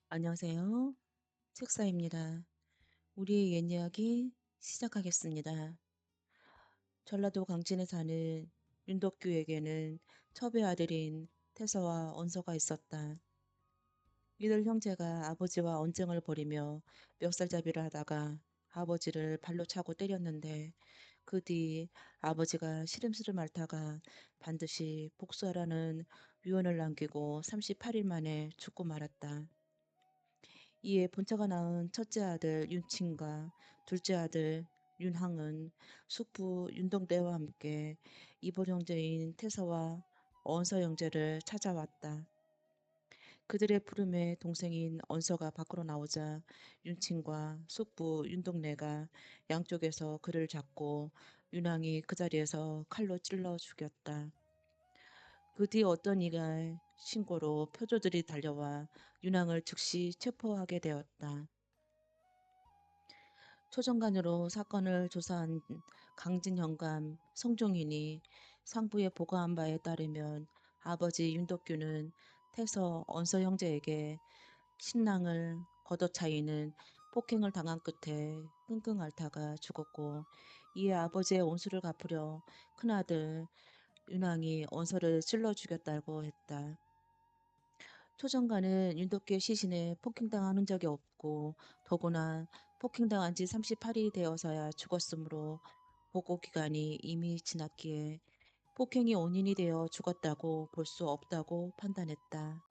안녕하세요. 책사입니다. 우리의 옛 이야기 시작하겠습니다. 전라도 강진에 사는 윤덕규에게는 첩의 아들인 태서와 언서가 있었다. 이들 형제가 아버지와 언쟁을 벌이며 멱살잡이를 하다가 아버지를 발로 차고 때렸는데 그 뒤 아버지가 시름시름 앓다가 반드시 복수하라는 유언을 남기고 38일 만에 죽고 말았다. 이에 본처가 낳은 첫째 아들 윤친과 둘째 아들 윤항은 숙부 윤동대와 함께 이복 형제인 태서와 언서 형제를 찾아왔다. 그들의 부름에 동생인 언서가 밖으로 나오자 윤친과 숙부 윤동래가 양쪽에서 그를 잡고 윤항이 그 자리에서 칼로 찔러 죽였다. 그 뒤 어떤 이가 신고로 표조들이 달려와 윤항을 즉시 체포하게 되었다. 초정관으로 사건을 조사한 강진현감 성종인이 상부에 보고한 바에 따르면 아버지 윤덕규는 태서 언서 형제에게 신랑을 걷어차이는 폭행을 당한 끝에 끙끙 앓다가 죽었고, 이에 아버지의 온수를 갚으려 큰아들 윤왕이 언서를 찔러 죽였다고 했다. 초정관은 윤덕규의 시신에 폭행당한 흔적이 없고 더구나 폭행당한 지 38일이 되어서야 죽었으므로 보고 기간이 이미 지났기에 폭행이 원인이 되어 죽었다고 볼 수 없다고 판단했다.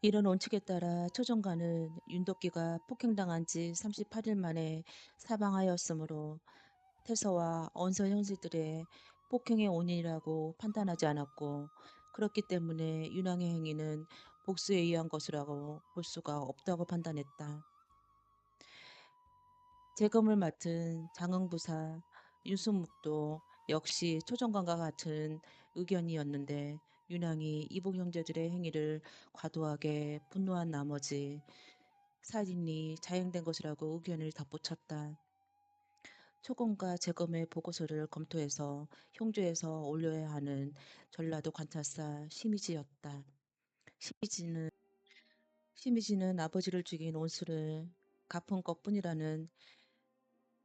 이런 원칙에 따라 초정관은 윤덕기가 폭행당한 지 38일 만에 사망하였으므로 태서와 언서 형제들의 폭행의 원인이라고 판단하지 않았고, 그렇기 때문에 윤왕의 행위는 복수에 의한 것이라고 볼 수가 없다고 판단했다. 재검을 맡은 장흥부사 윤순묵도 역시 초정관과 같은 의견이었는데, 윤왕이 이복 형제들의 행위를 과도하게 분노한 나머지 살인이 자행된 것이라고 의견을 덧붙였다. 초검과 재검의 보고서를 검토해서 형조에서 올려야 하는 전라도 관찰사 심의지였다. 심의지는 아버지를 죽인 온수를 갚은 것뿐이라는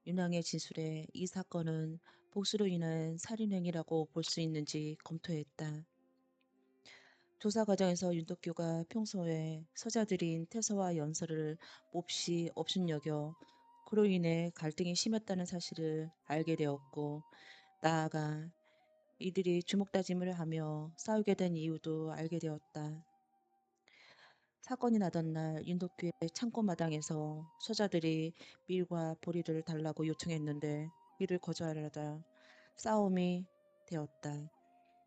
윤왕의 진술에 이 사건은 복수로 인한 살인행위라고 볼 수 있는지 검토했다. 조사 과정에서 윤덕규가 평소에 서자들인 태서와 연서를 몹시 업신여겨 그로 인해 갈등이 심했다는 사실을 알게 되었고, 나아가 이들이 주먹다짐을 하며 싸우게 된 이유도 알게 되었다. 사건이 나던 날 윤덕규의 창고 마당에서 서자들이 밀과 보리를 달라고 요청했는데 이를 거절하려다 싸움이 되었다.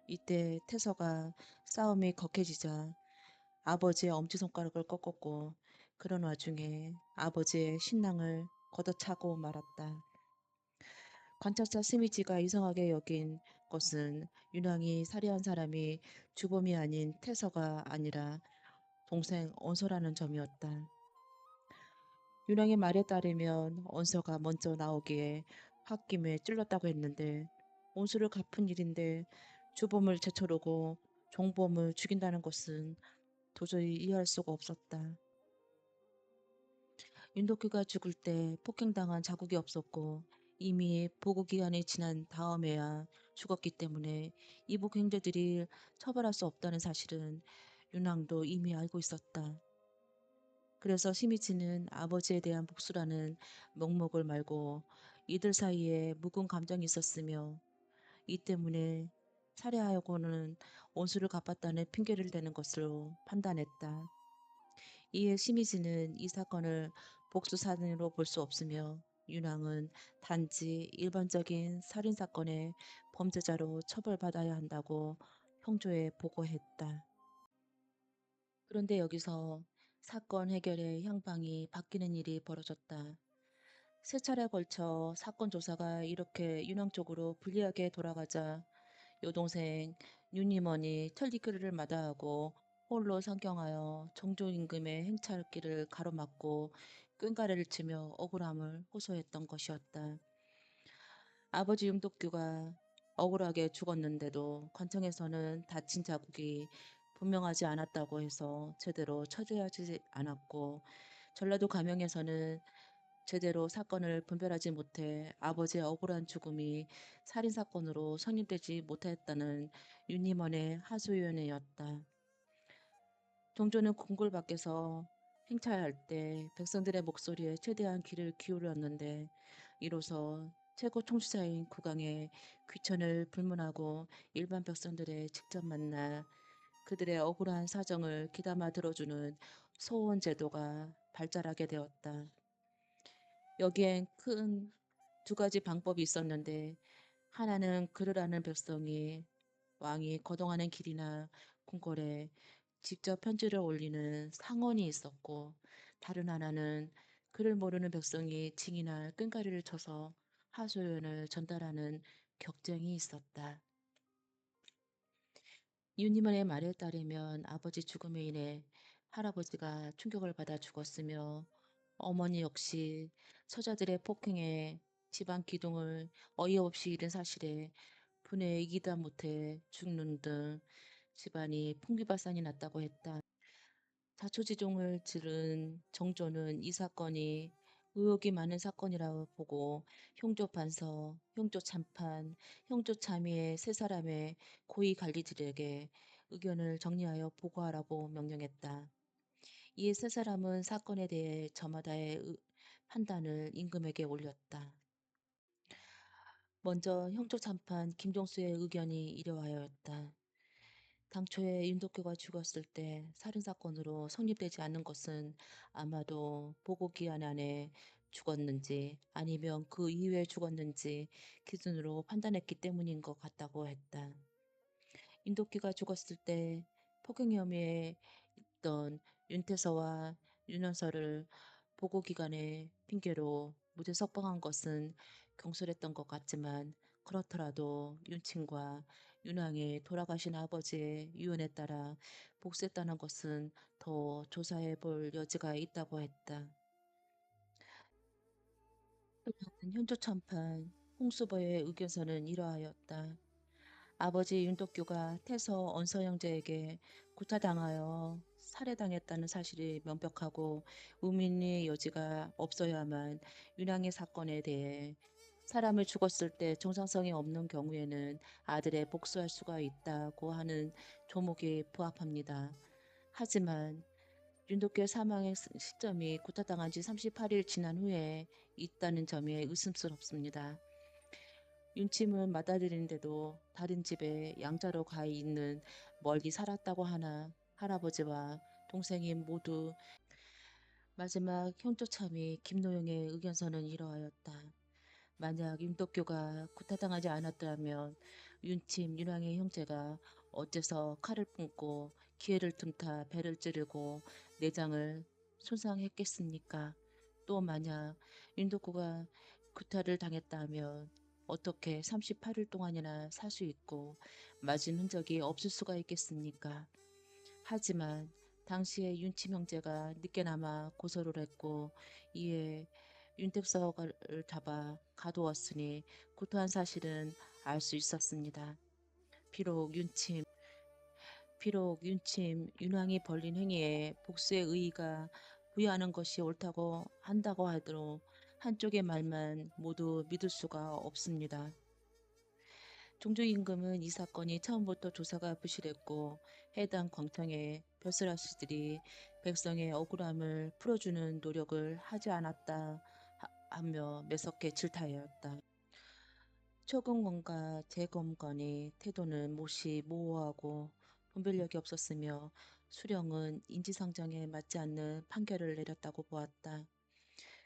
이때 태서가 싸움이 격해지자 아버지의 엄지손가락을 꺾었고, 그런 와중에 아버지의 신랑을 걷어차고 말았다. 관찰사 스미지가 이상하게 여긴 것은 윤왕이 살해한 사람이 주범이 아닌 태서가 아니라 동생 언서라는 점이었다. 윤왕의 말에 따르면 언서가 먼저 나오기에 홧김에 찔렀다고 했는데, 온수를 갚은 일인데 주범을 제쳐두고 종범을 죽인다는 것은 도저히 이해할 수가 없었다. 윤덕규가 죽을 때 폭행당한 자국이 없었고 이미 보고기간이 지난 다음에야 죽었기 때문에 이복 형제들이 처벌할 수 없다는 사실은 윤왕도 이미 알고 있었다. 그래서 시미치는 아버지에 대한 복수라는 명목을 말고 이들 사이에 묵은 감정이 있었으며, 이 때문에 살해하고는 원수를 갚았다는 핑계를 대는 것으로 판단했다. 이에 시미즈는 이 사건을 복수살인으로 볼 수 없으며 윤왕은 단지 일반적인 살인사건의 범죄자로 처벌받아야 한다고 형조에 보고했다. 그런데 여기서 사건 해결의 향방이 바뀌는 일이 벌어졌다. 세 차례 걸쳐 사건 조사가 이렇게 윤왕 쪽으로 불리하게 돌아가자 여동생 윤임원이 천리길을 마다하고 홀로 상경하여 정조 임금의 행차길을 가로막고 꽹가리를 치며 억울함을 호소했던 것이었다. 아버지 윤덕규가 억울하게 죽었는데도 관청에서는 다친 자국이 분명하지 않았다고 해서 제대로 처리하지 않았고, 전라도 감영에서는 제대로 사건을 분별하지 못해 아버지의 억울한 죽음이 살인사건으로 성립되지 못했다는 윤림원의 하소연이었다. 종조는 궁궐 밖에서 행차할 때 백성들의 목소리에 최대한 귀를 기울였는데, 이로써 최고 통치자인 국왕의 귀천을 불문하고 일반 백성들의 직접 만나 그들의 억울한 사정을 귀담아 들어주는 소원 제도가 발달하게 되었다. 여기엔 큰 두 가지 방법이 있었는데, 하나는 글을 아는 백성이 왕이 거동하는 길이나 궁궐에 직접 편지를 올리는 상언이 있었고, 다른 하나는 글을 모르는 백성이 징이나 끈가리를 쳐서 하소연을 전달하는 격정이 있었다. 유니먼의 말에 따르면 아버지 죽음에 인해 할아버지가 충격을 받아 죽었으며, 어머니 역시 처자들의 폭행에 집안 기둥을 어이없이 잃은 사실에 분에 이기다 못해 죽는 등 집안이 풍비박산이 났다고 했다. 자초지종을 지른 정조는 이 사건이 의혹이 많은 사건이라고 보고 형조 판서, 형조 참판, 형조 참의의 세 사람의 고위 관리들에게 의견을 정리하여 보고하라고 명령했다. 이에 세 사람은 사건에 대해 저마다의 판단을 임금에게 올렸다. 먼저 형조 참판 김종수의 의견이 이러하였다. 당초에 윤덕교가 죽었을 때 살인사건으로 성립되지 않는 것은 아마도 보고기한 안에 죽었는지 아니면 그 이후에 죽었는지 기준으로 판단했기 때문인 것 같다고 했다. 윤덕기가 죽었을 때 폭행 혐의에 있던 윤태서와 윤원서를 보고기간의 핑계로 무죄 석방한 것은 경솔했던 것 같지만, 그렇더라도 윤친과 윤왕이 돌아가신 아버지의 유언에 따라 복수했다는 것은 더 조사해 볼 여지가 있다고 했다. 또한 현조참판 홍수보의 의견서는 이러하였다. 아버지 윤덕규가 태서 언서 형제에게 구타당하여 살해당했다는 사실이 명백하고 의문의 여지가 없어야만 윤왕의 사건에 대해 사람을 죽었을 때 정상성이 없는 경우에는 아들에 복수할 수가 있다고 하는 조목이 부합합니다. 하지만 윤덕규의 사망의 시점이 구타당한 지 38일 지난 후에 있다는 점이 의심스럽습니다. 윤침은 맏아들인데도 다른 집에 양자로 가 있는 멀리 살았다고 하나 할아버지와 동생이 모두 마지막 형조참이 김노영의 의견서는 이러하였다. 만약 윤덕교가 구타당하지 않았다면 윤침, 윤왕의 형제가 어째서 칼을 품고 기회를 틈타 배를 찌르고 내장을 손상했겠습니까? 또 만약 윤덕구가 구타를 당했다면 어떻게 38일 동안이나 살 수 있고 맞은 흔적이 없을 수가 있겠습니까? 하지만 당시에 윤침 형제가 늦게나마 고소를 했고, 이에 윤택서를 잡아 가두었으니 구토한 사실은 알 수 있었습니다. 비록 윤침, 윤왕이 벌린 행위에 복수의 의의가 부여하는 것이 옳다고 한다고 하더라도 한쪽의 말만 모두 믿을 수가 없습니다. 종조임금은 이 사건이 처음부터 조사가 부실했고 해당 광청의 벼슬아씨들이 백성의 억울함을 풀어주는 노력을 하지 않았다 하며 매섭게 질타하였다. 초검관과 재검관의 태도는 몹시 모호하고 분별력이 없었으며 수령은 인지상정에 맞지 않는 판결을 내렸다고 보았다.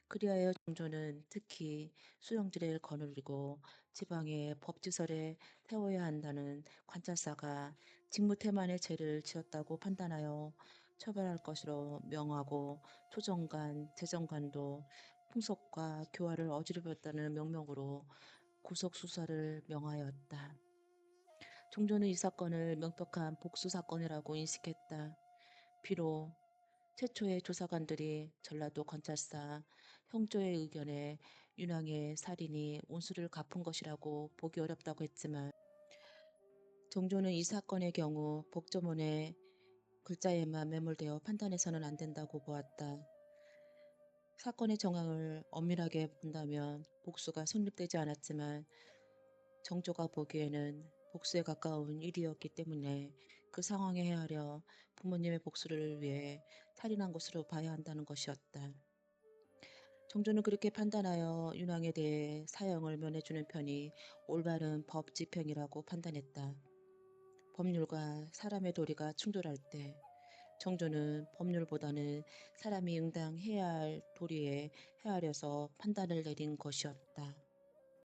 그리하여 정조는 특히 수령들을 거느리고 지방의 법지설에 태워야 한다는 관찰사가 직무태만의 죄를 지었다고 판단하여 처벌할 것으로 명하고, 초정관, 재정관도 풍속과 교화를 어지럽혔다는 명목으로 구속수사를 명하였다. 정조는 이 사건을 명백한 복수사건이라고 인식했다. 비록 최초의 조사관들이 전라도 관찰사 형조의 의견에 윤왕의 살인이 온수를 갚은 것이라고 보기 어렵다고 했지만, 정조는 이 사건의 경우 복조문에 글자에만 매몰되어 판단해서는 안 된다고 보았다. 사건의 정황을 엄밀하게 본다면 복수가 성립되지 않았지만 정조가 보기에는 복수에 가까운 일이었기 때문에 그 상황에 헤아려 부모님의 복수를 위해 살인한 것으로 봐야 한다는 것이었다. 정조는 그렇게 판단하여 윤왕에 대해 사형을 면해주는 편이 올바른 법 집행이라고 판단했다. 법률과 사람의 도리가 충돌할 때 정조는 법률보다는 사람이 응당해야 할 도리에 헤아려서 판단을 내린 것이었다.